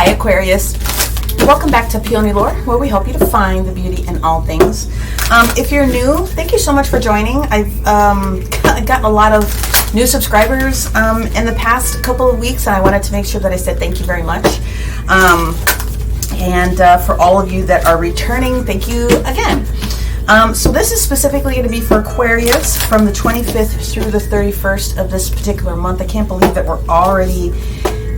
Hi Aquarius, welcome back to Peony Lore, where we help you to find the beauty in all things. If you're new, thank you so much for joining. I've gotten a lot of new subscribers in the past couple of weeks, and I wanted to make sure that I said thank you very much. And for all of you that are returning, thank you again. So this is specifically going to be for Aquarius from the 25th through the 31st of this particular month. I can't believe that we're already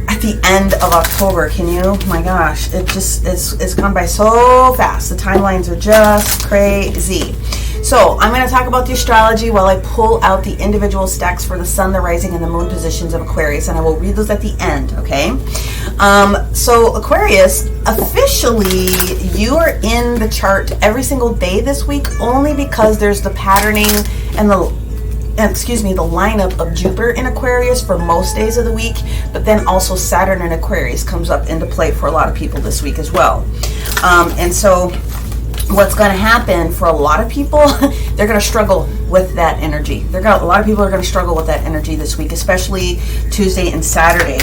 at the end of October. Can you? My gosh, it just it's gone by so fast. The timelines are just crazy. So I'm going to talk about the astrology while I pull out the individual stacks for the sun, the rising, and the moon positions of Aquarius, and I will read those at the end, okay? So Aquarius, officially you are in the chart every single day this week, only because there's the patterning and the lineup of Jupiter in Aquarius for most days of the week, but then also Saturn in Aquarius comes up into play for a lot of people this week as well. And so what's going to happen for a lot of people, they're going to struggle with that energy. A lot of people are going to struggle with that energy this week, especially Tuesday and Saturday,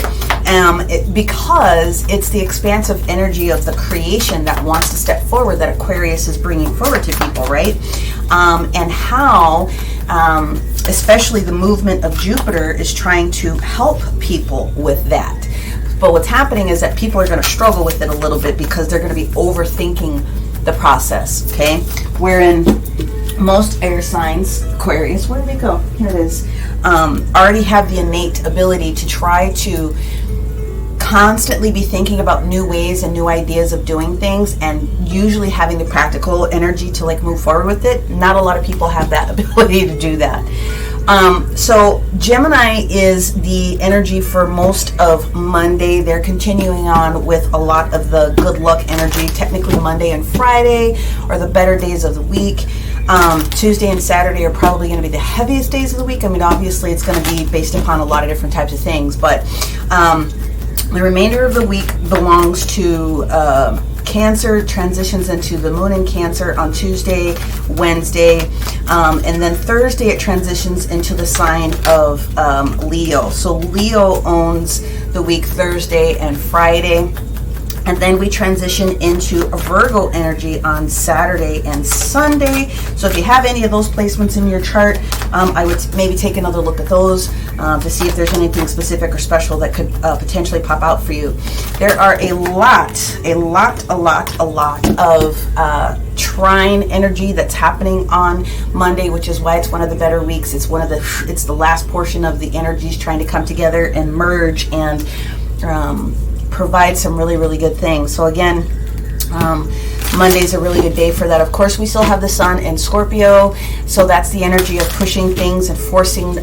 because it's the expansive energy of the creation that wants to step forward that Aquarius is bringing forward to people, right? And how especially the movement of Jupiter is trying to help people with that. But what's happening is that people are going to struggle with it a little bit because they're going to be overthinking the process, okay? Wherein most air signs, Aquarius, where did it go? Here it is, already have the innate ability to try to constantly be thinking about new ways and new ideas of doing things, and usually having the practical energy to like move forward with it. Not a lot of people have that ability to do that. So Gemini is the energy for most of Monday. They're continuing on with a lot of the good luck energy. Technically Monday and Friday are the better days of the week. Tuesday and Saturday are probably going to be the heaviest days of the week. I mean, obviously it's going to be based upon a lot of different types of things, but the remainder of the week belongs to Cancer, transitions into the moon in Cancer on Tuesday, Wednesday, and then Thursday it transitions into the sign of Leo. So Leo owns the week Thursday and Friday. And then we transition into a Virgo energy on Saturday and Sunday. So if you have any of those placements in your chart, I would maybe take another look at those to see if there's anything specific or special that could potentially pop out for you. There are a lot of trine energy that's happening on Monday, which is why it's one of the better weeks. It's the last portion of the energies trying to come together and merge and provide some really good things. So again, Monday's a really good day for that. Of course, we still have the sun in Scorpio, so that's the energy of pushing things and forcing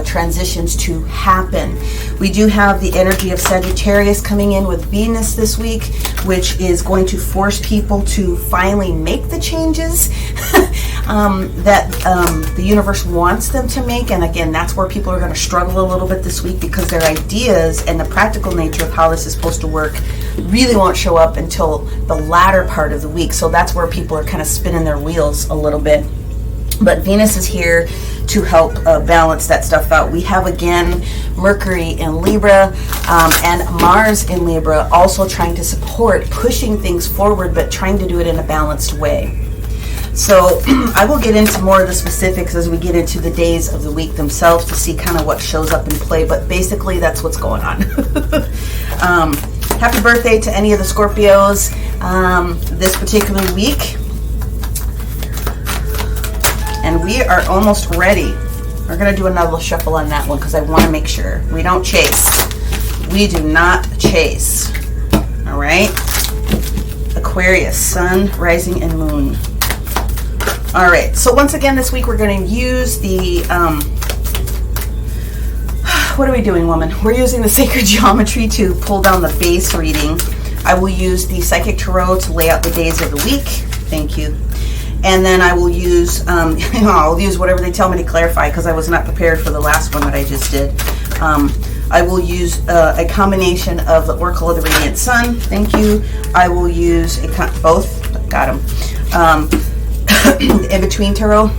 transitions to happen. We do have the energy of Sagittarius coming in with Venus this week, which is going to force people to finally make the changes that the universe wants them to make. And again, that's where people are going to struggle a little bit this week, because their ideas and the practical nature of how this is supposed to work really won't show up until the latter part of the week. So that's where people are kind of spinning their wheels a little bit. But Venus is here to help balance that stuff out. We have again Mercury in Libra and Mars in Libra, also trying to support pushing things forward, but trying to do it in a balanced way. So I will get into more of the specifics as we get into the days of the week themselves to see kind of what shows up in play, but basically that's what's going on. Happy birthday to any of the Scorpios this particular week. And we are almost ready. We're going to do another shuffle on that one because I want to make sure we don't chase. We do not chase. All right. Aquarius, sun, rising, and moon. All right. So once again, this week we're going to use the... what are we doing, woman? We're using the sacred geometry to pull down the base reading. I will use the Psychic Tarot to lay out the days of the week. Thank you. And then I will use, I'll use whatever they tell me to clarify, because I was not prepared for the last one that I just did. I will use a combination of the Oracle of the Radient Sun. Thank you. I will use both. Got them. In Between Tarot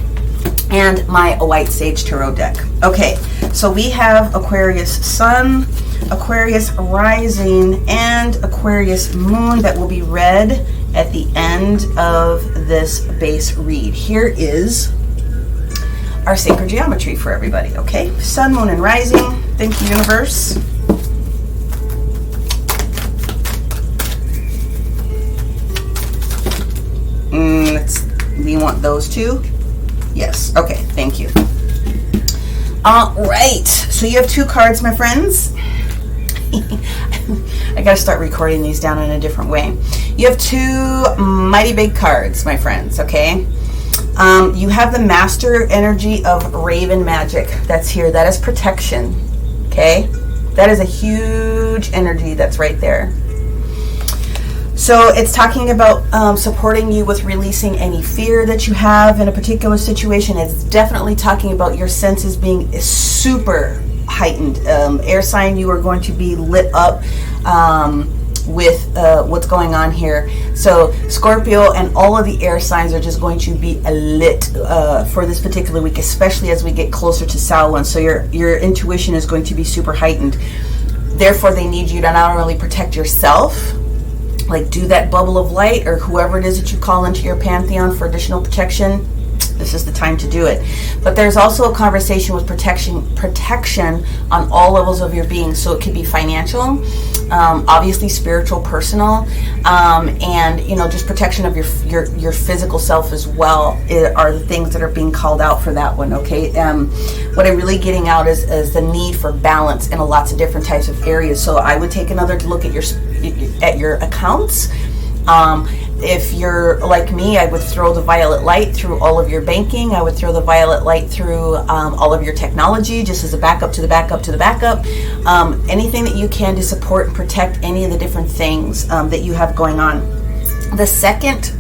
and my White Sage Tarot deck. Okay, so we have Aquarius Sun, Aquarius Rising, and and Aquarius moon that will be read at the end of this base read. Here is our sacred geometry for everybody, okay? Sun, moon, and rising. Thank you, universe. We want those two? Yes. Okay, thank you. All right. So you have 2 cards, my friends. I gotta start recording these down in a different way. You have 2 mighty big cards, my friends, okay? You have the Master energy of Raven Magic. That's here. That is protection, okay? That is a huge energy that's right there. So it's talking about supporting you with releasing any fear that you have in a particular situation. It's definitely talking about your senses being super heightened. Air sign, you are going to be lit up with what's going on here. So Scorpio and all of the air signs are just going to be lit for this particular week, especially as we get closer to Samhain. So your intuition is going to be super heightened. Therefore, they need you to not only protect yourself, like do that bubble of light, or whoever it is that you call into your pantheon for additional protection. This is the time to do it. But there's also a conversation with protection on all levels of your being. So it could be financial, obviously spiritual, personal, and just protection of your physical self as well are the things that are being called out for that one. Okay. What I'm really getting out is the need for balance in lots of different types of areas. So I would take another look at your accounts. If you're like me, I would throw the violet light through all of your banking. I would throw the violet light through all of your technology, just as a backup to the backup to the backup. Anything that you can to support and protect any of the different things that you have going on. The second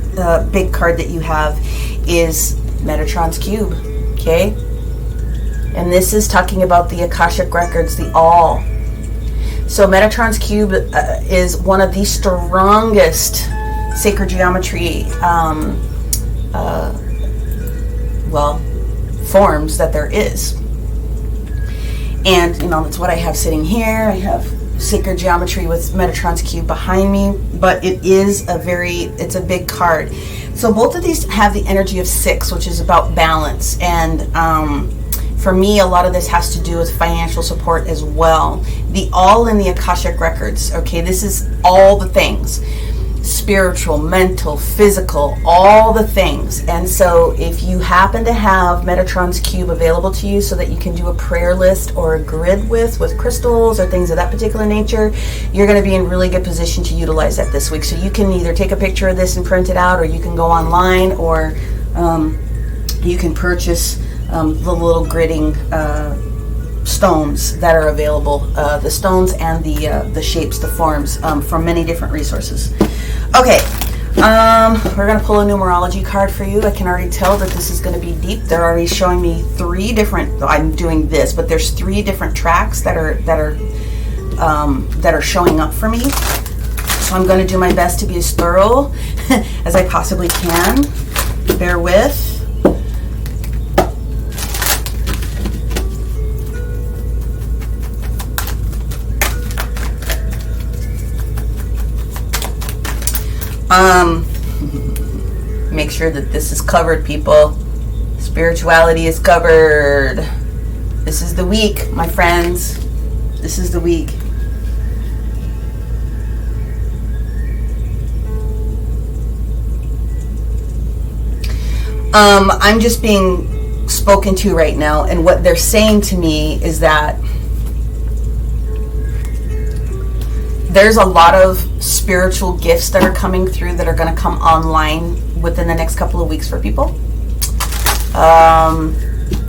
big card that you have is Metatron's Cube, okay? And this is talking about the Akashic Records, the All. So Metatron's Cube is one of the strongest sacred geometry forms that there is. And that's what I have sitting here. I have sacred geometry with Metatron's Cube behind me, but it's a big card. So both of these have the energy of 6, which is about balance. And for me, a lot of this has to do with financial support as well. The All in the Akashic Records, okay? This is all the things. Spiritual, mental, physical, all the things. And so if you happen to have Metatron's Cube available to you so that you can do a prayer list or a grid with crystals or things of that particular nature, you're going to be in really good position to utilize that this week. So you can either take a picture of this and print it out, or you can go online, or you can purchase the little gridding stones that are available, the stones and the shapes, the forms, from many different resources. Okay, we're going to pull a numerology card for you. I can already tell that this is going to be deep. They're already showing me 3 different, I'm doing this, but there's 3 different tracks that are showing up for me. So I'm going to do my best to be as thorough as I possibly can. Bear with. Make sure that this is covered, people. Spirituality is covered. This is the week, my friends. This is the week. I'm just being spoken to right now, and what they're saying to me is that there's a lot of spiritual gifts that are coming through that are going to come online within the next couple of weeks for people.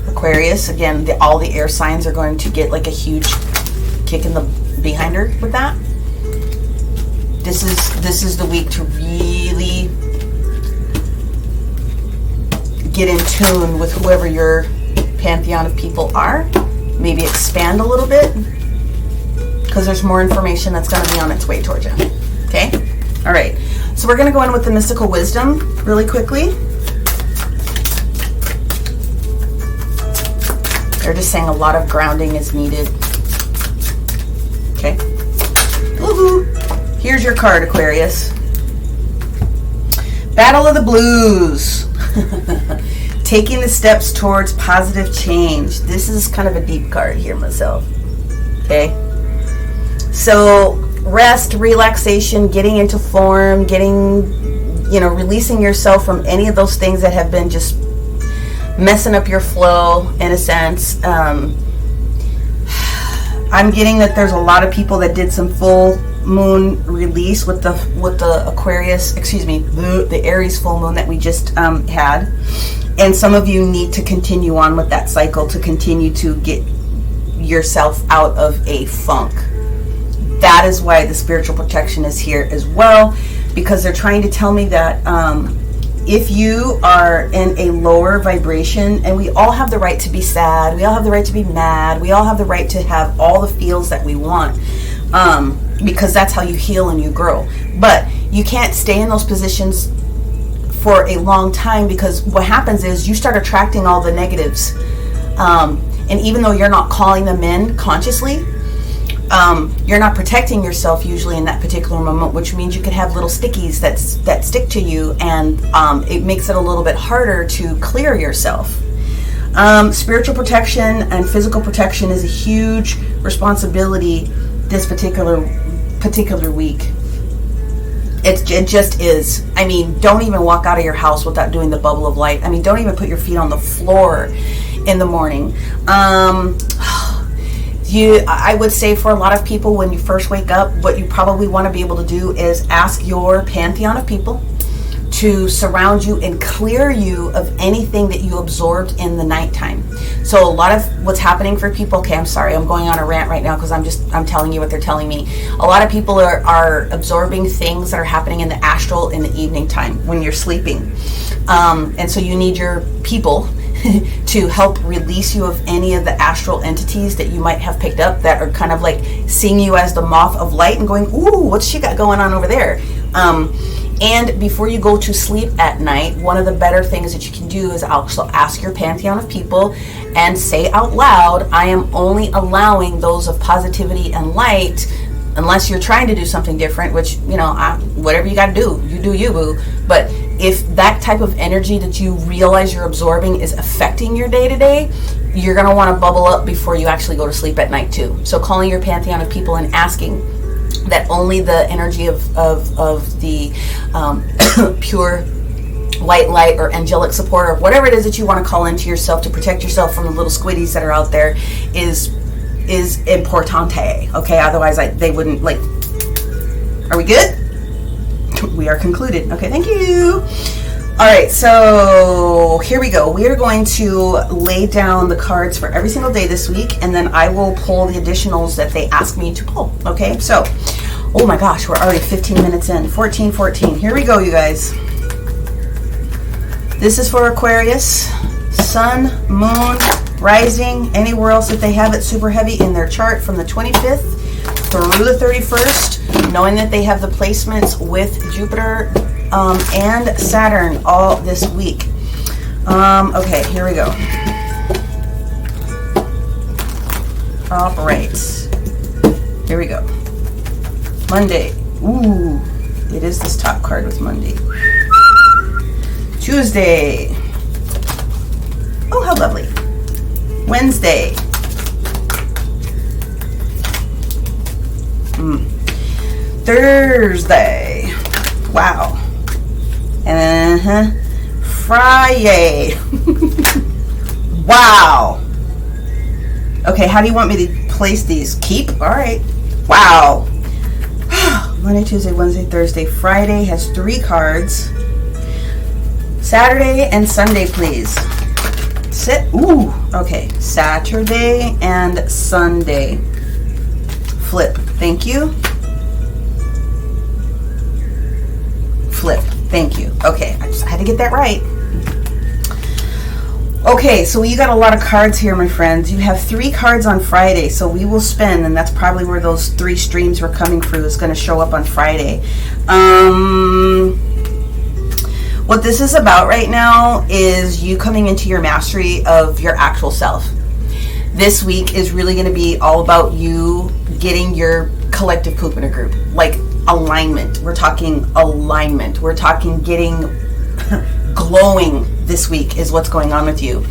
Aquarius, again, all the air signs are going to get like a huge kick in the behinder with that. This is the week to really get in tune with whoever your pantheon of people are. Maybe expand a little bit, because there's more information that's going to be on its way towards you. Okay? All right. So we're going to go in with the mystical wisdom really quickly. They're just saying a lot of grounding is needed. Okay? Woohoo! Here's your card, Aquarius. Battle of the Blues. Taking the steps towards positive change. This is kind of a deep card here myself. Okay. So rest, relaxation, getting into form, releasing yourself from any of those things that have been just messing up your flow in a sense. I'm getting that there's a lot of people that did some full moon release with the Aquarius, the Aries full moon that we just had. And some of you need to continue on with that cycle to continue to get yourself out of a funk. That is why the spiritual protection is here as well, because they're trying to tell me that if you are in a lower vibration, and we all have the right to be sad, we all have the right to be mad, we all have the right to have all the feels that we want, because that's how you heal and you grow. But you can't stay in those positions for a long time, because what happens is you start attracting all the negatives. And even though you're not calling them in consciously, you're not protecting yourself usually in that particular moment, which means you could have little stickies that stick to you, and it makes it a little bit harder to clear yourself. Spiritual protection and physical protection is a huge responsibility this particular week. It just is. I mean, don't even walk out of your house without doing the bubble of light. I mean, don't even put your feet on the floor in the morning. I would say for a lot of people, when you first wake up, what you probably want to be able to do is ask your pantheon of people to surround you and clear you of anything that you absorbed in the nighttime. So a lot of what's happening for people, okay, I'm sorry, I'm going on a rant right now because I'm telling you what they're telling me. A lot of people are absorbing things that are happening in the astral in the evening time when you're sleeping. And so you need your people to help release you of any of the astral entities that you might have picked up that are kind of like seeing you as the moth of light and going, ooh, what's she got going on over there? And before you go to sleep at night, one of the better things that you can do is also ask your pantheon of people and say out loud, I am only allowing those of positivity and light, unless you're trying to do something different, which, whatever you got to do, you do you, boo. But if that type of energy that you realize you're absorbing is affecting your day-to-day, you're going to want to bubble up before you actually go to sleep at night too. So calling your pantheon of people and asking that only the energy of the pure white light or angelic support or whatever it is that you want to call into yourself to protect yourself from the little squiddies that are out there is importante. Okay, otherwise they wouldn't like. Are we good? We are concluded. Okay, thank you. All right, so here we go. We are going to lay down the cards for every single day this week, and then I will pull the additionals that they ask me to pull. Okay, so, oh my gosh, we're already 15 minutes in. 14. Here we go, you guys. This is for Aquarius, Sun, Moon, Rising, anywhere else that they have it super heavy in their chart from the 25th through the 31st, knowing that they have the placements with Jupiter and Saturn all this week. Okay, here we go. All right. Here we go. Monday. Ooh, it is this top card with Monday. Tuesday. Oh, how lovely. Wednesday. Thursday. Wow. Friday. Wow. Okay, how do you want me to place these? Keep? All right. Wow. Monday, Tuesday, Wednesday, Thursday, Friday has 3 cards. Saturday and Sunday, please. Sit. Ooh. Okay. Saturday and Sunday. Flip. Thank you. Flip. Thank you. Okay, I just had to get that right. Okay, so you got a lot of cards here, my friends. You have 3 cards on Friday, so we will spin, and that's probably where those 3 streams were coming through. Is going to show up on Friday. What this is about right now is you coming into your mastery of your actual self. This week is really going to be all about you getting your collective poop in a group. Like, alignment. We're talking alignment. We're talking getting glowing this week is what's going on with you.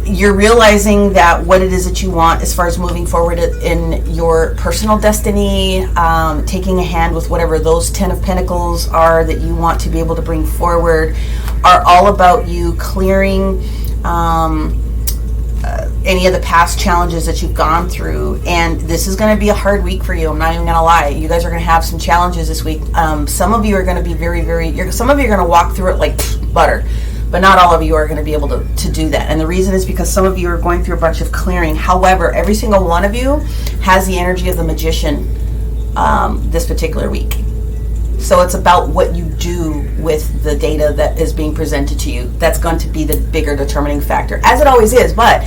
You're realizing that what it is that you want as far as moving forward in your personal destiny, taking a hand with whatever those 10 of Pentacles are that you want to be able to bring forward, are all about you clearing any of the past challenges that you've gone through. And this is going to be a hard week for you. I'm not even going to lie. You guys are going to have some challenges this week. Some of you are going to be some of you are going to walk through it like butter. But not all of you are going to be able to do that. And the reason is because some of you are going through a bunch of clearing. However, every single one of you has the energy of the magician this particular week. So it's about what you do with the data that is being presented to you. That's going to be the bigger determining factor, as it always is. But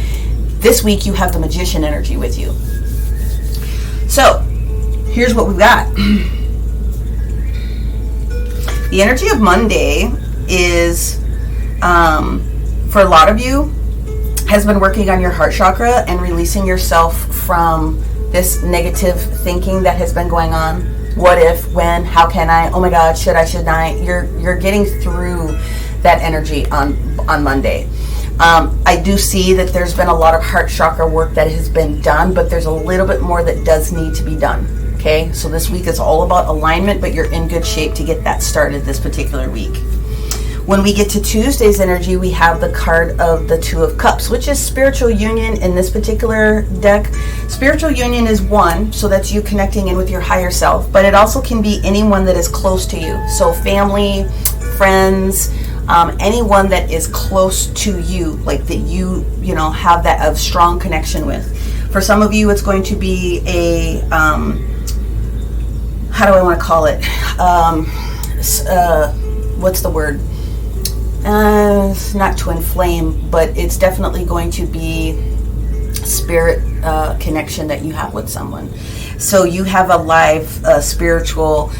this week you have the magician energy with you. So here's what we've got. The energy of Monday is... for a lot of you, has been working on your heart chakra and releasing yourself from this negative thinking that has been going on. What if, when, how can I, oh my God, should I, shouldn't I? You're getting through that energy on Monday. I do see that there's been a lot of heart chakra work that has been done, but there's a little bit more that does need to be done. Okay, so this week is all about alignment, but you're in good shape to get that started this particular week. When we get to Tuesday's energy, we have the card of the Two of Cups, which is spiritual union in this particular deck. Spiritual union is one, so that's you connecting in with your higher self, but it also can be anyone that is close to you. So family, friends, anyone that is close to you, like that you have that of strong connection with. For some of you, it's going to be a, how do I want to call it? What's the word? Not twin flame, but it's definitely going to be spirit connection that you have with someone. So you have a live spiritual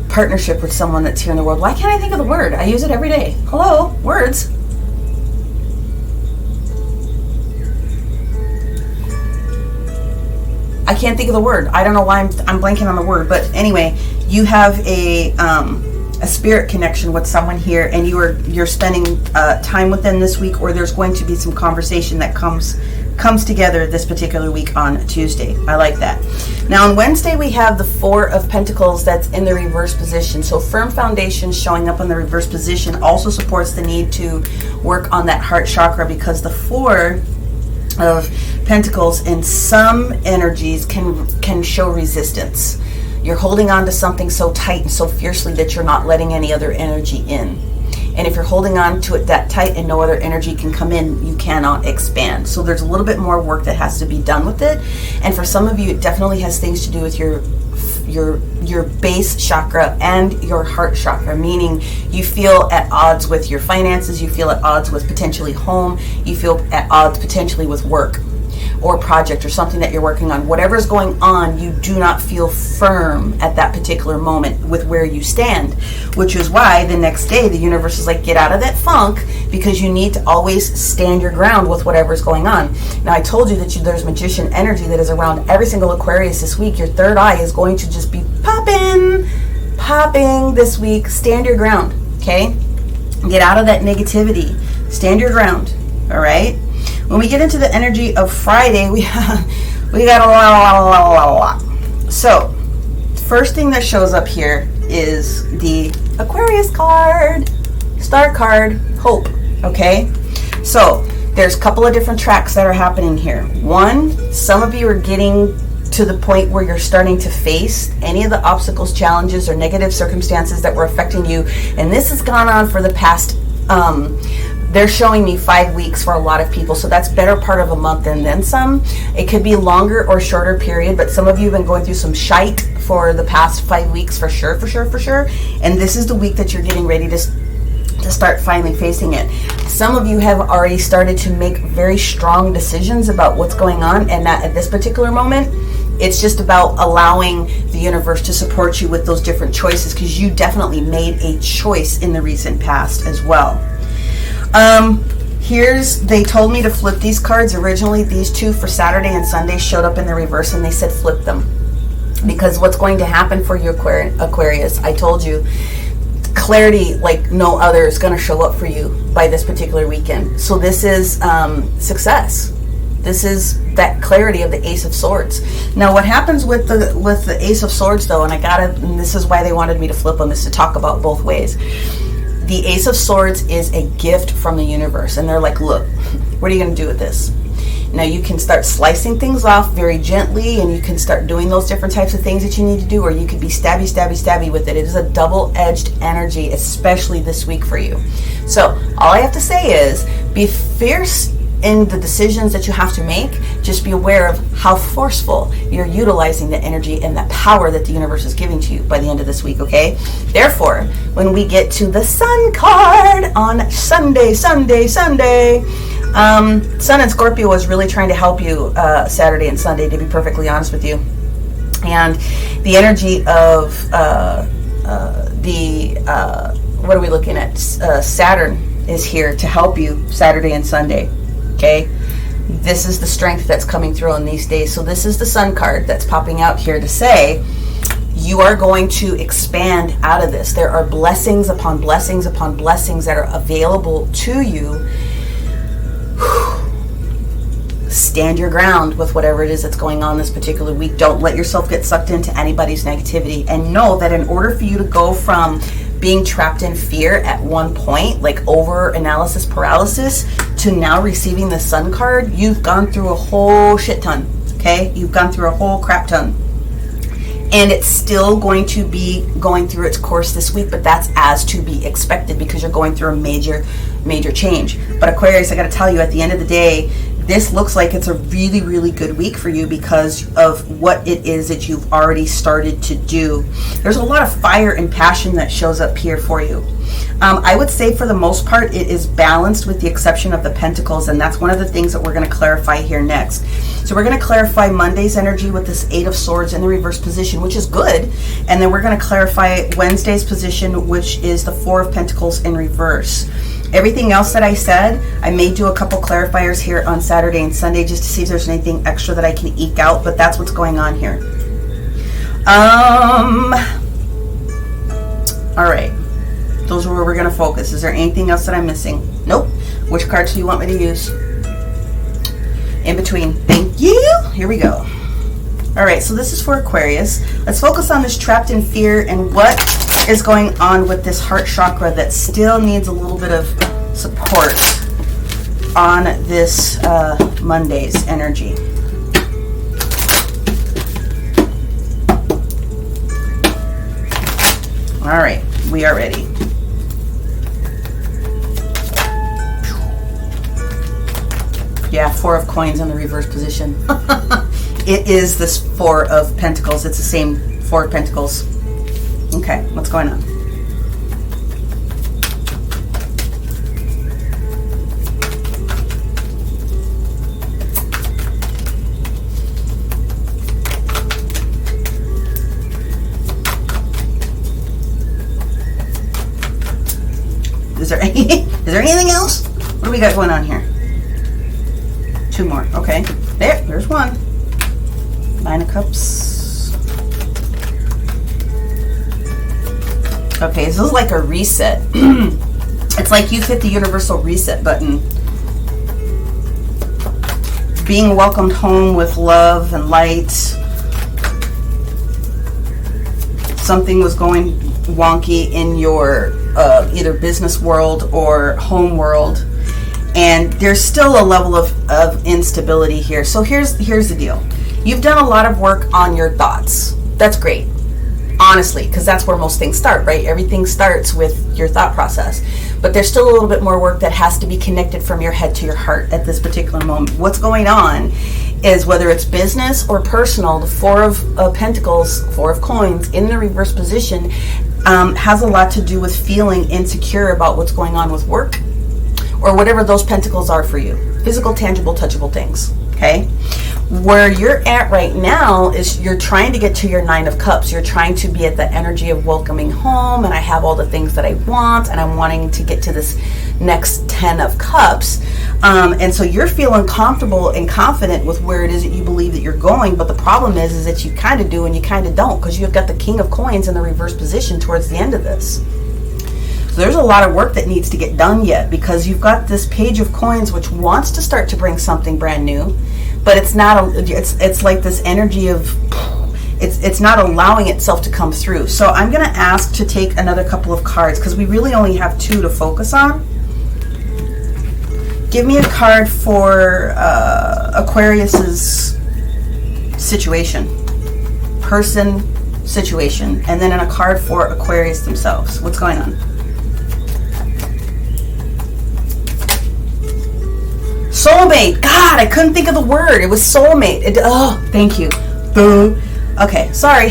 partnership with someone that's here in the world. Why can't I think of the word? I use it every day. Hello, words. I can't think of the word. I don't know why I'm blanking on the word, but anyway, you have a spirit connection with someone here, and you're spending time with them this week, or there's going to be some conversation that comes together this particular week on Tuesday. I like that. Now on Wednesday we have the Four of Pentacles that's in the reverse position. So firm foundation showing up in the reverse position also supports the need to work on that heart chakra, because the Four of Pentacles in some energies can show resistance. You're holding on to something so tight and so fiercely that you're not letting any other energy in. And if you're holding on to it that tight and no other energy can come in, you cannot expand. So there's a little bit more work that has to be done with it. And for some of you, it definitely has things to do with your base chakra and your heart chakra, meaning you feel at odds with your finances, you feel at odds with potentially home, you feel at odds potentially with work or project or something that you're working on. Whatever's going on, you do not feel firm at that particular moment with where you stand, which is why the next day the universe is like, get out of that funk, because you need to always stand your ground with whatever's going on. Now I told you that there's magician energy that is around every single Aquarius this week. Your third eye is going to just be popping this week. Stand your ground, okay? Get out of that negativity. Stand your ground, all right? When we get into the energy of Friday, we got a lot. So, first thing that shows up here is the Aquarius card, star card, hope, okay? So, there's a couple of different tracks that are happening here. One, some of you are getting to the point where you're starting to face any of the obstacles, challenges, or negative circumstances that were affecting you. And this has gone on for the past, they're showing me 5 weeks for a lot of people. So that's better part of a month and then some. It could be longer or shorter period, but some of you have been going through some shite for the past 5 weeks for sure. And this is the week that you're getting ready to start finally facing it. Some of you have already started to make very strong decisions about what's going on, and that at this particular moment, it's just about allowing the universe to support you with those different choices, because you definitely made a choice in the recent past as well. They told me to flip these cards. Originally, these two for Saturday and Sunday showed up in the reverse, and they said flip them. Because what's going to happen for you, Aquarius, I told you, clarity like no other is going to show up for you by this particular weekend. So this is success. This is that clarity of the Ace of Swords. Now, what happens with the Ace of Swords, though, and this is why they wanted me to flip them, is to talk about both ways. The Ace of Swords is a gift from the universe, and they're like, look, what are you going to do with this? Now, you can start slicing things off very gently, and you can start doing those different types of things that you need to do, or you could be stabby, stabby, stabby with it. It is a double-edged energy, especially this week for you. So, all I have to say is, be fierce in the decisions that you have to make. Just be aware of how forceful you're utilizing the energy and the power that the universe is giving to you by the end of this week, okay? Therefore, when we get to the Sun card on Sunday, Sun and Scorpio was really trying to help you Saturday and Sunday, to be perfectly honest with you. And the energy of what are we looking at? Saturn is here to help you Saturday and Sunday. Okay, this is the strength that's coming through on these days. So this is the Sun card that's popping out here to say you are going to expand out of this. There are blessings upon blessings upon blessings that are available to you. Stand your ground with whatever it is that's going on this particular week. Don't let yourself get sucked into anybody's negativity, and know that in order for you to go from being trapped in fear at one point, like over analysis paralysis, to now receiving the Sun card, you've gone through a whole shit ton. Okay, you've gone through a whole crap ton, and it's still going to be going through its course this week, but that's as to be expected because you're going through a major change. But Aquarius, I got to tell you, at the end of the day, this looks like it's a really, really good week for you because of what it is that you've already started to do. There's a lot of fire and passion that shows up here for you. I would say for the most part, it is balanced with the exception of the Pentacles, and that's one of the things that we're going to clarify here next. So we're going to clarify Monday's energy with this Eight of Swords in the reverse position, which is good. And then we're going to clarify Wednesday's position, which is the Four of Pentacles in reverse. Everything else that I said, I may do a couple clarifiers here on Saturday and Sunday just to see if there's anything extra that I can eke out, but that's what's going on here. All right. Those are where we're going to focus. Is there anything else that I'm missing? Nope. Which cards do you want me to use? In between. Thank you. Here we go. All right, so this is for Aquarius. Let's focus on this trapped in fear and what is going on with this heart chakra that still needs a little bit of support on this Monday's energy. All right, we are ready. Yeah, Four of Coins in the reverse position. It is this Four of Pentacles. It's the same Four of Pentacles. Okay, what's going on? Is there anything else? What do we got going on here? Two more. Okay. There's one. Nine of Cups. Okay, this is like a reset. It's like you've hit the universal reset button. Being welcomed home with love and light. Something was going wonky in your either business world or home world. And there's still a level of instability here. So here's the deal. You've done a lot of work on your thoughts. That's great. Honestly, because that's where most things start, right? Everything starts with your thought process. But there's still a little bit more work that has to be connected from your head to your heart at this particular moment. What's going on is, whether it's business or personal, the Four of Pentacles, Four of Coins in the reverse position has a lot to do with feeling insecure about what's going on with work or whatever those pentacles are for you. Physical, tangible, touchable things. Okay? Where you're at right now is you're trying to get to your 9 of Cups. You're trying to be at the energy of welcoming home, and I have all the things that I want, and I'm wanting to get to this next 10 of Cups. And so you're feeling comfortable and confident with where it is that you believe that you're going. But the problem is that you kind of do and you kind of don't, because you've got the King of Coins in the reverse position towards the end of this. So there's a lot of work that needs to get done yet, because you've got this Page of Coins, which wants to start to bring something brand new, but it's not. It's like this energy of it's not allowing itself to come through. So I'm going to ask to take another couple of cards, because we really only have 2 to focus on. Give me a card for Aquarius's situation, person, situation, and then a card for Aquarius themselves. What's going on? Soulmate. God, I couldn't think of the word. It was soulmate. Oh, thank you. Okay, sorry.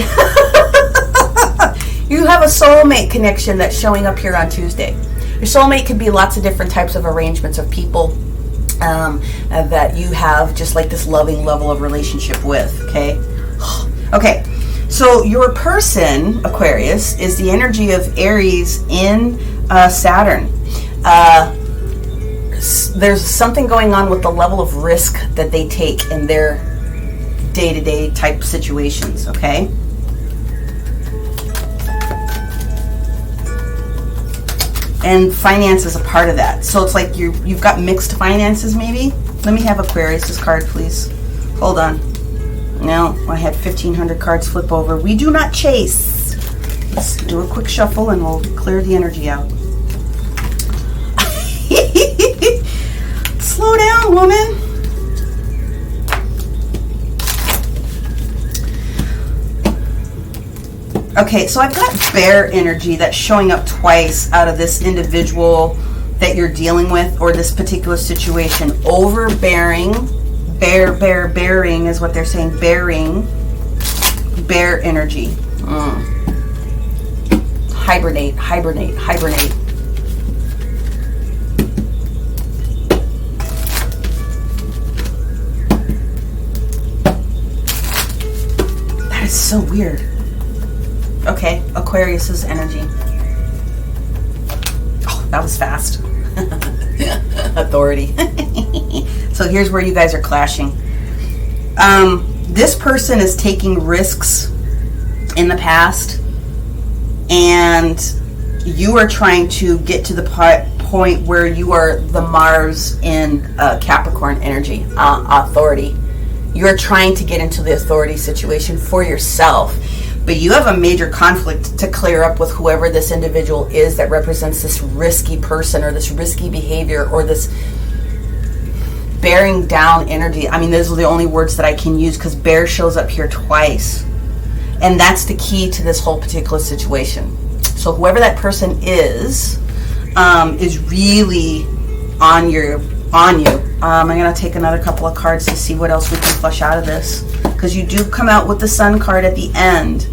You have a soulmate connection that's showing up here on Tuesday. Your soulmate could be lots of different types of arrangements of people that you have just like this loving level of relationship with, okay? Okay, so your person, Aquarius, is the energy of Aries in Saturn. There's something going on with the level of risk that they take in their day-to-day type situations, okay? And finance is a part of that. So it's like you've got mixed finances, maybe? Let me have Aquarius's card, please. Hold on. No, I had 1,500 cards flip over. We do not chase. Let's do a quick shuffle and we'll clear the energy out. Slow down, woman. Okay, so I've got bear energy that's showing up twice out of this individual that you're dealing with, or this particular situation. Overbearing, bearing is what they're saying. Bearing, bear energy. Hibernate. That is so weird. Okay, Aquarius's energy. Oh, that was fast. Authority. So here's where you guys are clashing. This person is taking risks in the past, and you are trying to get to the point where you are the Mars in Capricorn energy, authority. You're trying to get into the authority situation for yourself. But you have a major conflict to clear up with whoever this individual is that represents this risky person or this risky behavior or this bearing down energy. I mean, those are the only words that I can use because bear shows up here twice. And that's the key to this whole particular situation. So whoever that person is really on you. I'm going to take another couple of cards to see what else we can flush out of this. Because you do come out with the Sun card at the end.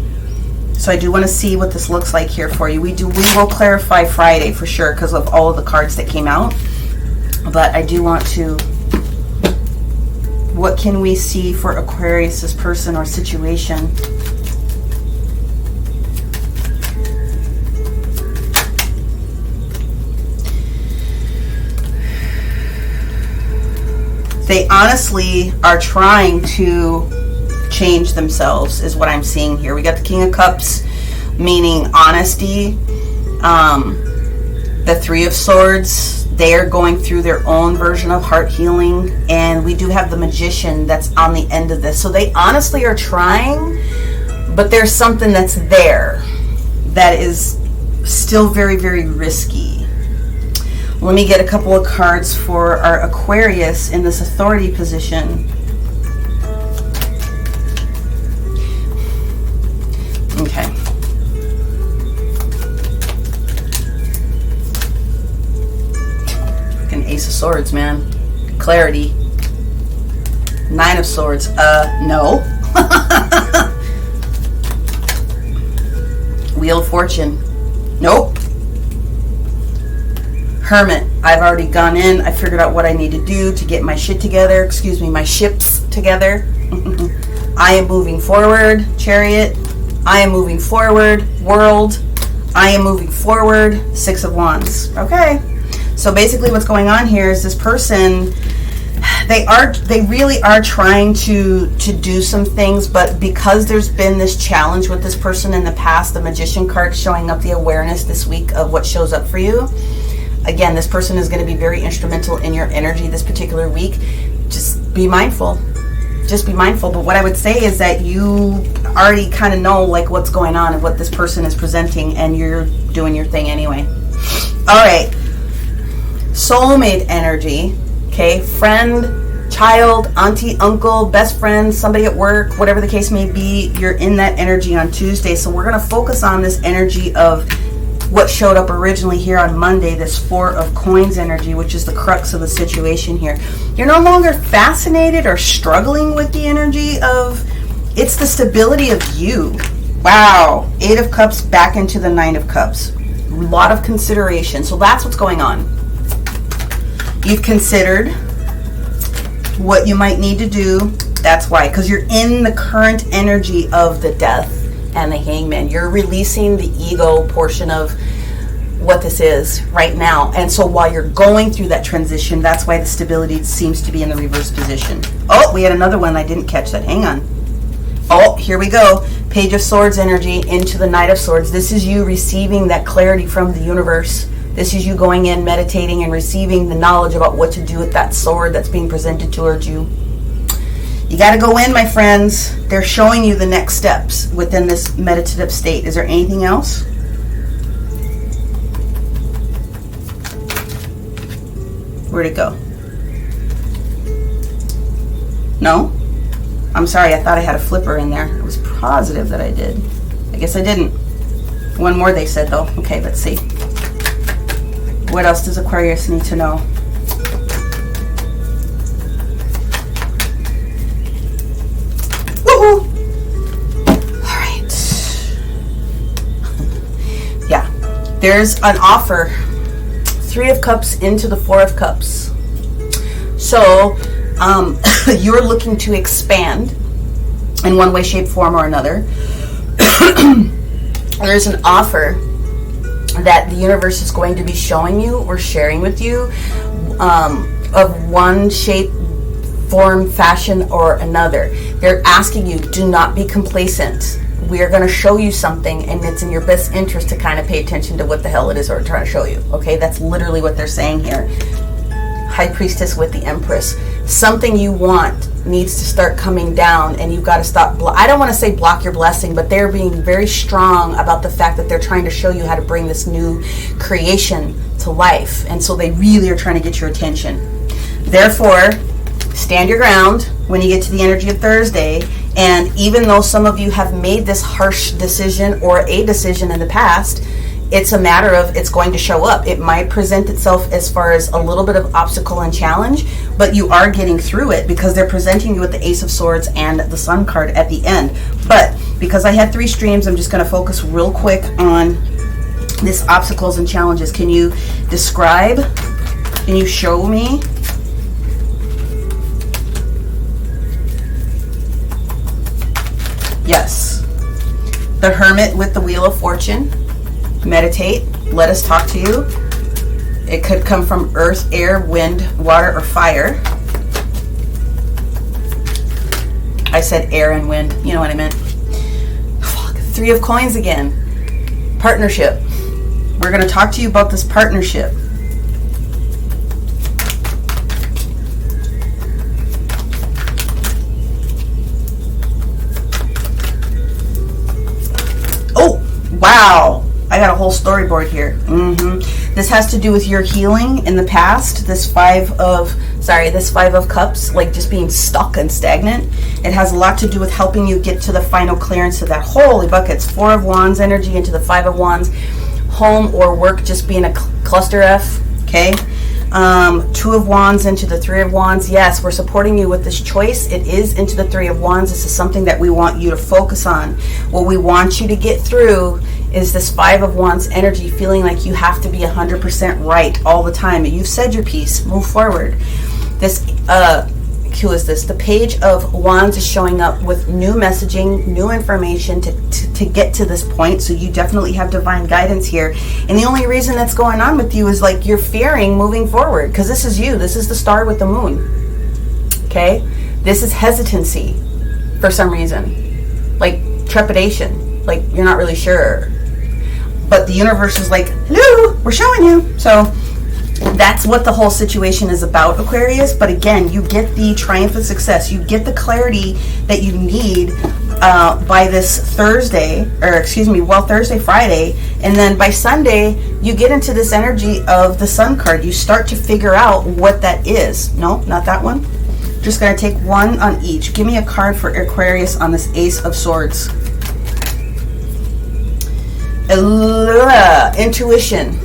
So I do want to see what this looks like here for you. We will clarify Friday for sure because of all of the cards that came out. But I do want to... What can we see for Aquarius's person or situation? They honestly are trying to change themselves is what I'm seeing here. We got the King of Cups, meaning honesty. The Three of Swords, they are going through their own version of heart healing. And we do have the Magician that's on the end of this. So they honestly are trying, but there's something that's there that is still very, very risky. Let me get a couple of cards for our Aquarius in this authority position. Okay. Freaking Ace of Swords, man. Clarity. Nine of Swords. No. Wheel of Fortune. Nope. Hermit. I've already gone in. I figured out what I need to do to get my shit together. Excuse me, my ships together. I am moving forward, Chariot. I am moving forward, World. I am moving forward, Six of Wands. Okay. So basically what's going on here is this person, they really are trying to do some things, but because there's been this challenge with this person in the past, the Magician card showing up the awareness this week of what shows up for you. Again, this person is going to be very instrumental in your energy this particular week. Just be mindful. Just be mindful. But what I would say is that you already kind of know like what's going on and what this person is presenting, and you're doing your thing anyway. All right. Soulmate energy. Okay, friend, child, auntie, uncle, best friend, somebody at work, whatever the case may be, you're in that energy on Tuesday. So we're going to focus on this energy of what showed up originally here on Monday, this Four of Coins energy, which is the crux of the situation here. You're no longer fascinated or struggling with the energy of, it's the stability of you. Wow, Eight of Cups back into the Nine of Cups. A lot of consideration. So that's what's going on. You've considered what you might need to do. That's why, because you're in the current energy of the Death and the Hangman. You're releasing the ego portion of what this is right now. And so while you're going through that transition, that's why the stability seems to be in the reverse position. Oh, we had another one. I didn't catch that. Hang on. Oh, here we go. Page of Swords energy into the Knight of Swords. This is you receiving that clarity from the universe. This is you going in, meditating, and receiving the knowledge about what to do with that sword that's being presented towards you. You got to go in, my friends. They're showing you the next steps within this meditative state. Is there anything else? Where'd it go? No? I'm sorry, I thought I had a flipper in there. I was positive that I did. I guess I didn't. One more they said, though. Okay, let's see. What else does Aquarius need to know? Woohoo! All right. Yeah, there's an offer. Three of Cups into the Four of Cups. So, you're looking to expand in one way, shape, form, or another. There's an offer that the universe is going to be showing you or sharing with you of one shape, form, fashion, or another. They're asking you, do not be complacent. We are going to show you something, and it's in your best interest to kind of pay attention to what the hell it is we're trying to show you. Okay, that's literally what they're saying here. High Priestess with the Empress. Something you want needs to start coming down, and you've got to stop. I don't want to say block your blessing, but they're being very strong about the fact that they're trying to show you how to bring this new creation to life, and so they really are trying to get your attention. Therefore, stand your ground when you get to the energy of Thursday. And even though some of you have made this harsh decision or a decision in the past, it's a matter of it's going to show up. It might present itself as far as a little bit of obstacle and challenge, but you are getting through it because they're presenting you with the Ace of Swords and the Sun card at the end. But because I had 3 streams, I'm just going to focus real quick on this obstacles and challenges. Can you describe? Can you show me? Yes. The Hermit with the Wheel of Fortune. Meditate. Let us talk to you. It could come from earth, air, wind, water, or fire. I said air and wind. You know what I meant. 3 of Coins again. Partnership. We're going to talk to you about this partnership. Oh, wow. I got a whole storyboard here. This has to do with your healing in the past. This five of cups, like just being stuck and stagnant. It has a lot to do with helping you get to the final clearance of that. Holy buckets. 4 of Wands energy into the 5 of Wands. Home or work just being a cluster F. Okay. 2 of Wands into the 3 of Wands. Yes, we're supporting you with this choice. It is into the 3 of Wands. This is something that we want you to focus on. What we want you to get through is this 5 of Wands energy, feeling like you have to be 100% right all the time. You've said your piece. Move forward. This who is this? The Page of Wands is showing up with new messaging, new information to get to this point. So you definitely have divine guidance here. And the only reason that's going on with you is like you're fearing moving forward, because this is you. This is the star with the moon. Okay? This is hesitancy for some reason. Like trepidation. Like you're not really sure. But the universe is like, hello, we're showing you. So that's what the whole situation is about, Aquarius. But again, you get the triumph of success. You get the clarity that you need by this Thursday, or excuse me, well, Thursday, Friday. And then by Sunday, you get into this energy of the Sun card. You start to figure out what that is. No, not that one. Just going to take one on each. Give me a card for Aquarius on this Ace of Swords. Intuition.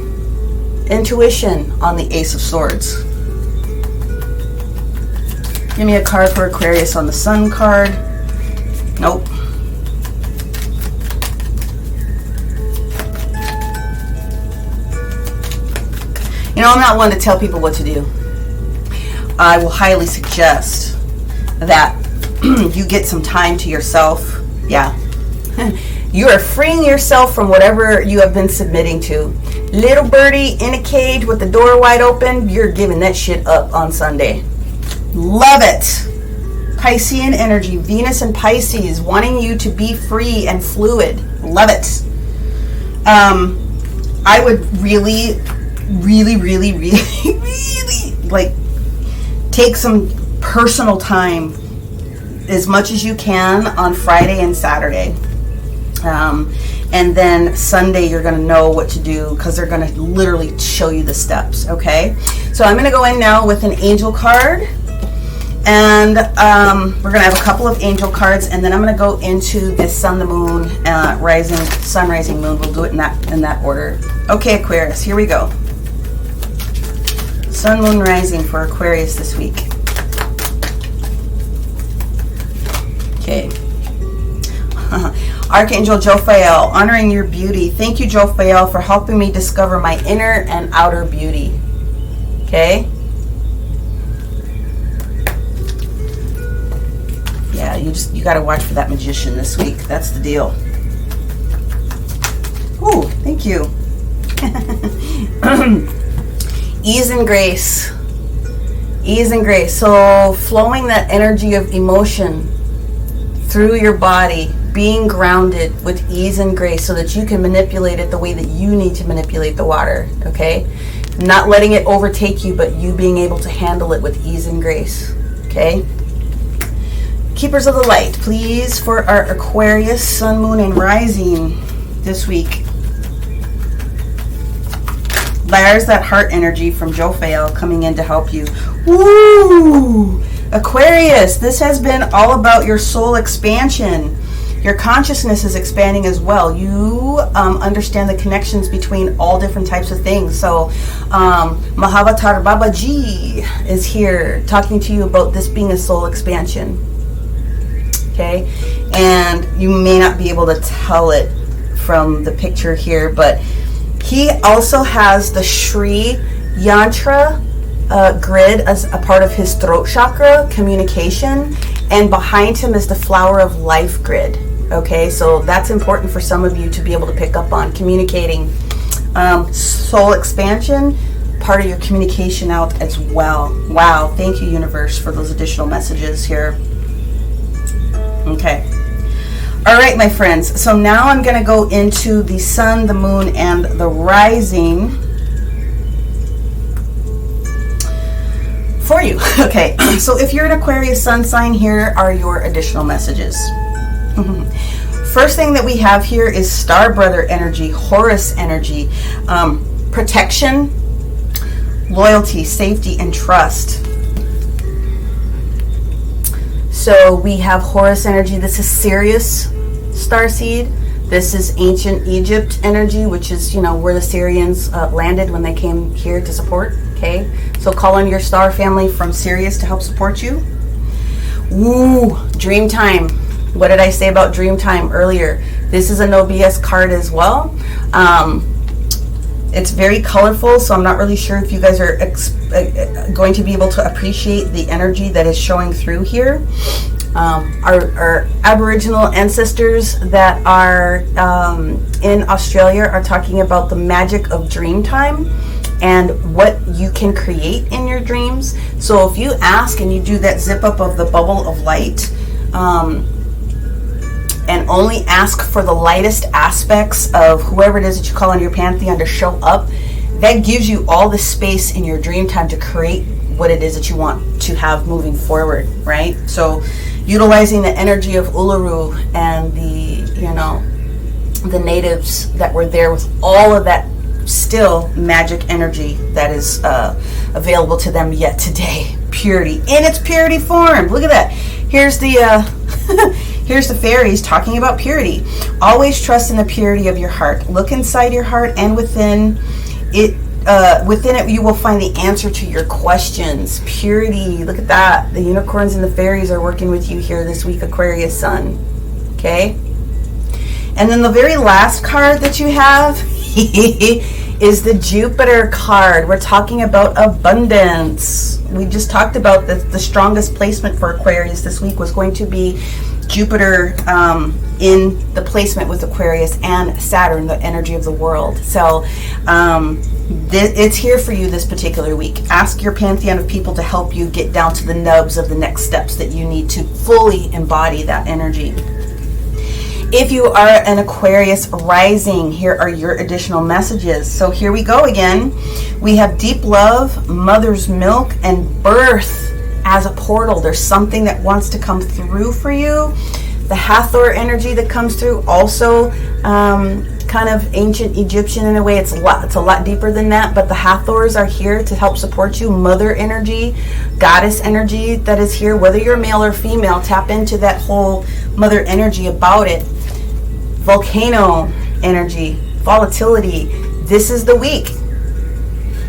Intuition on the Ace of Swords. Give me a card for Aquarius on the Sun card. Nope. You know, I'm not one to tell people what to do. I will highly suggest that you get some time to yourself. Yeah. You are freeing yourself from whatever you have been submitting to. Little birdie in a cage with the door wide open, you're giving that shit up on Sunday. Love it. Piscean energy, Venus and Pisces, wanting you to be free and fluid. Love it. I would really like take some personal time as much as you can on Friday and Saturday. And then Sunday you're going to know what to do, because they're going to literally show you the steps. Okay, so I'm going to go in now with an angel card, and we're going to have a couple of angel cards, and then I'm going to go into the sun, the moon, rising, sun, rising, moon. We'll do it in that order. Okay, Aquarius, here we go. Sun, moon, rising for Aquarius this week. Okay. Archangel Jophiel, honoring your beauty. Thank you, Jophiel, for helping me discover my inner and outer beauty. Okay? Yeah, you got to watch for that magician this week. That's the deal. Ooh, thank you. Ease and grace. Ease and grace. So flowing that energy of emotion through your body, being grounded with ease and grace so that you can manipulate it the way that you need to manipulate the water, okay? Not letting it overtake you, but you being able to handle it with ease and grace, okay? Keepers of the light, please, for our Aquarius, sun, moon, and rising this week. There's that heart energy from Jophiel coming in to help you. Woo! Aquarius, this has been all about your soul expansion. Your consciousness is expanding as well. You understand the connections between all different types of things. So Mahavatar Babaji is here talking to you about this being a soul expansion. Okay? And you may not be able to tell it from the picture here, but he also has the Shri Yantra grid as a part of his throat chakra, communication, and behind him is the Flower of Life grid. Okay, so that's important for some of you to be able to pick up on. Communicating, soul expansion, part of your communication out as well. Wow, thank you, universe, for those additional messages here. Okay. All right, my friends. So now I'm going to go into the sun, the moon, and the rising for you. Okay, so if you're an Aquarius sun sign, here are your additional messages. First thing that we have here is Star Brother energy, Horus energy, protection, loyalty, safety, and trust. So we have Horus energy. This is Sirius starseed. This is ancient Egypt energy, which is, you know, where the Syrians landed when they came here to support. Okay, so call on your star family from Sirius to help support you. Woo, dream time. What did I say about dream time earlier? This is a no BS card as well. It's very colorful, so I'm not really sure if you guys are going to be able to appreciate the energy that is showing through here. Our Aboriginal ancestors that are in Australia are talking about the magic of dream time and what you can create in your dreams. So if you ask and you do that zip up of the bubble of light, and only ask for the lightest aspects of whoever it is that you call on your pantheon to show up, that gives you all the space in your dream time to create what it is that you want to have moving forward, right? So utilizing the energy of Uluru and the natives that were there with all of that still magic energy that is available to them yet today. Purity in its purity form. Look at that. Here's the here's the fairies talking about purity. Always trust in the purity of your heart. Look inside your heart, and within it you will find the answer to your questions. Purity. Look at that. The unicorns and the fairies are working with you here this week, Aquarius Sun. Okay? And then the very last card that you have is the Jupiter card. We're talking about abundance. We just talked about the strongest placement for Aquarius this week was going to be Jupiter in the placement with Aquarius and Saturn, the energy of the world. So it's here for you this particular week. Ask your pantheon of people to help you get down to the nubs of the next steps that you need to fully embody that energy. If you are an Aquarius rising, here are your additional messages. So here we go again. We have deep love, mother's milk, and birth as a portal. There's something that wants to come through for you. The Hathor energy that comes through, also kind of ancient Egyptian in a way. It's a lot deeper than that, but the Hathors are here to help support you. Mother energy, goddess energy that is here. Whether you're male or female, tap into that whole mother energy about it. Volcano energy, volatility. This is the week.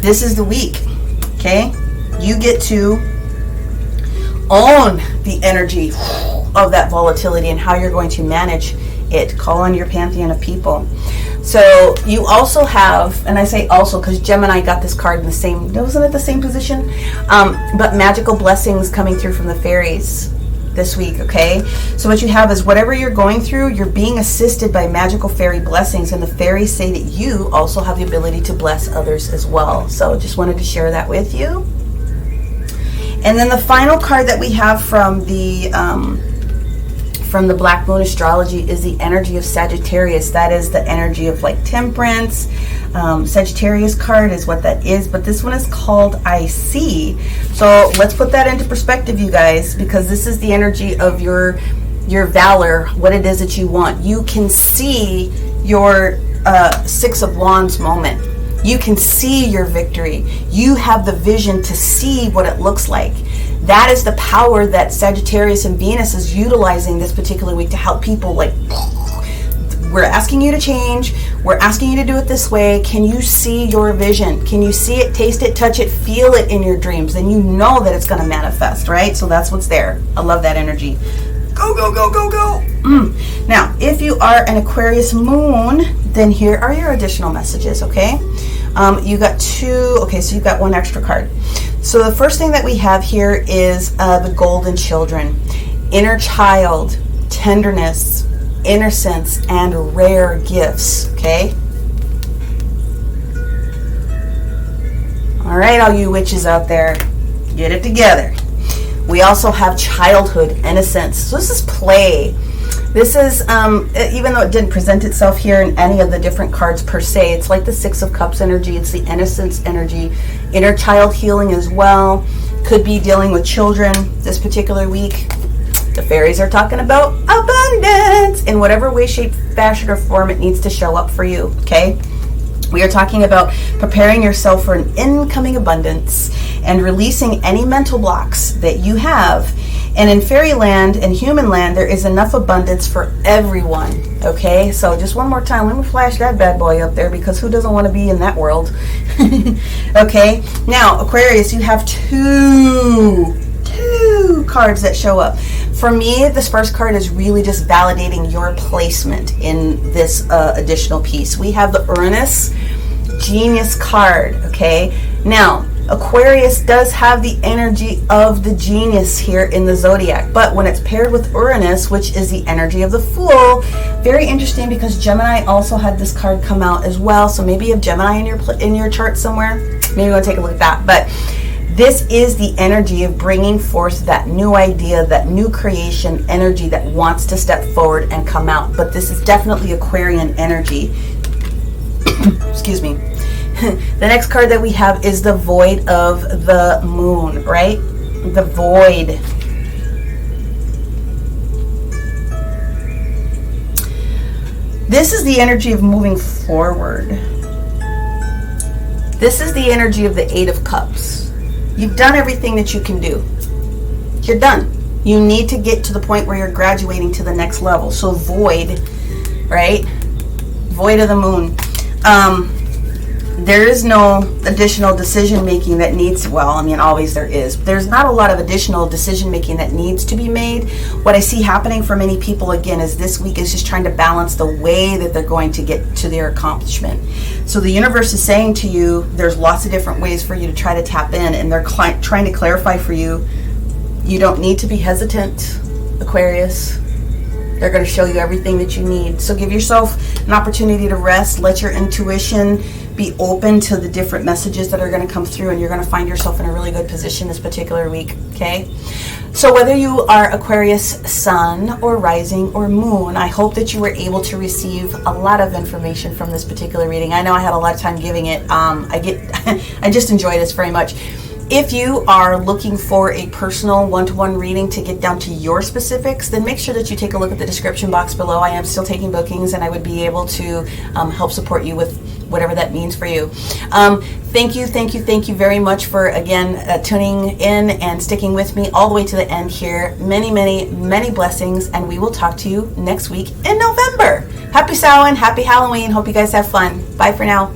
This is the week. Okay? You get to own the energy of that volatility and how you're going to manage it. Call on your pantheon of people. So you also have, and I say also because Gemini got this card in the same, wasn't it the same position? But magical blessings coming through from the fairies this week, okay? So what you have is whatever you're going through, you're being assisted by magical fairy blessings, and the fairies say that you also have the ability to bless others as well. So just wanted to share that with you. And then the final card that we have from the Black Moon Astrology is the energy of Sagittarius. That is the energy of like temperance. Sagittarius card is what that is, but this one is called I See. So let's put that into perspective, you guys, because this is the energy of your valor, what it is that you want. You can see your Six of Wands moment. You can see your victory. You have the vision to see what it looks like. That is the power that Sagittarius and Venus is utilizing this particular week to help people. Like, we're asking you to change. We're asking you to do it this way. Can you see your vision? Can you see it, taste it, touch it, feel it in your dreams? Then you know that it's going to manifest, right? So that's what's there. I love that energy. Go, go, go, go, go. Now, if you are an Aquarius moon, then here are your additional messages, okay? You got two, okay, so you've got one extra card. So the first thing that we have here is the golden children. Inner child, tenderness, innocence, and rare gifts, okay? All right, all you witches out there, get it together. We also have childhood, innocence. So this is play. This is, even though it didn't present itself here in any of the different cards per se, it's like the Six of Cups energy. It's the innocence energy. Inner child healing as well. Could be dealing with children this particular week. The fairies are talking about abundance in whatever way, shape, fashion, or form it needs to show up for you, okay? We are talking about preparing yourself for an incoming abundance and releasing any mental blocks that you have. And in fairyland and human land, there is enough abundance for everyone, okay? So just one more time, let me flash that bad boy up there, because who doesn't want to be in that world? Okay, now Aquarius, you have two cards that show up. For me, this first card is really just validating your placement in this additional piece. We have the Uranus Genius card, okay? Now, Aquarius does have the energy of the genius here in the zodiac, but when it's paired with Uranus, which is the energy of the Fool, very interesting because Gemini also had this card come out as well. So maybe you have Gemini in your chart somewhere. Maybe we'll take a look at that. But this is the energy of bringing forth that new idea, that new creation energy that wants to step forward and come out. But this is definitely Aquarian energy. Excuse me. The next card that we have is the Void of the Moon, right? The Void. This is the energy of moving forward. This is the energy of the Eight of Cups. You've done everything that you can do. You're done. You need to get to the point where you're graduating to the next level. So Void, right? Void of the Moon. There is no additional decision making that needs, well, I mean, always there is. There's not a lot of additional decision making that needs to be made. What I see happening for many people, again, is this week is just trying to balance the way that they're going to get to their accomplishment. So the universe is saying to you, there's lots of different ways for you to try to tap in, and they're trying to clarify for you, you don't need to be hesitant, Aquarius. They're going to show you everything that you need. So give yourself an opportunity to rest. Let your intuition be open to the different messages that are going to come through, and you're going to find yourself in a really good position this particular week, okay? So whether you are Aquarius Sun or Rising or Moon, I hope that you were able to receive a lot of information from this particular reading. I know I had a lot of time giving it. I just enjoy this very much. If you are looking for a personal one-to-one reading to get down to your specifics, then make sure that you take a look at the description box below. I am still taking bookings, and I would be able to help support you with whatever that means for you. Thank you very much for, again, tuning in and sticking with me all the way to the end here. Many blessings, and we will talk to you next week in November. Happy Samhain, happy Halloween. Hope you guys have fun. Bye for now.